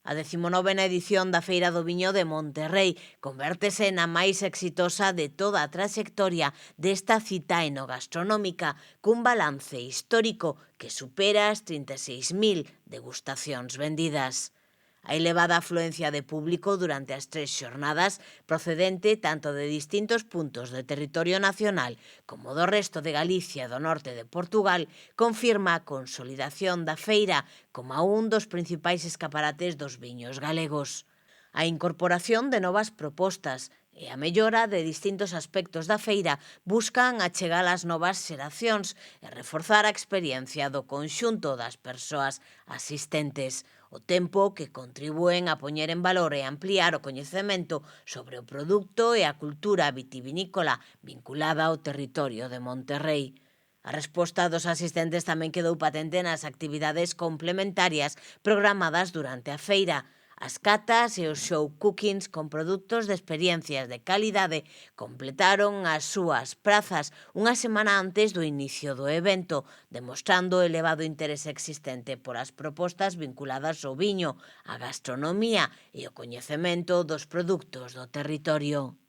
A 19ª edición da Feira do Viño de Monterrei convértese na máis exitosa de toda a traxectoria desta cita enogastronómica, cun balance histórico que supera as 36.000 degustacións vendidas. A elevada afluencia de público durante as 3 xornadas, procedente tanto de distintos puntos do territorio nacional como do resto de Galicia e do norte de Portugal, confirma a consolidación da feira como un dos principais escaparates dos viños galegos. A incorporación de novas propostas e a mellora de distintos aspectos da feira buscan achegar as novas xeracións e reforzar a experiencia do conxunto das persoas asistentes, o tempo que contribúen a poñer en valor e ampliar o coñecemento sobre o produto e a cultura vitivinícola vinculada ao territorio de Monterrei. A resposta dos asistentes tamén quedou patente nas actividades complementarias programadas durante a feira. As catas e os show cookings con produtos de experiencias de calidade completaron as súas prazas unha semana antes do inicio do evento, demostrando o elevado interese existente polas propostas vinculadas ao viño, á gastronomía e ao coñecemento dos produtos do territorio.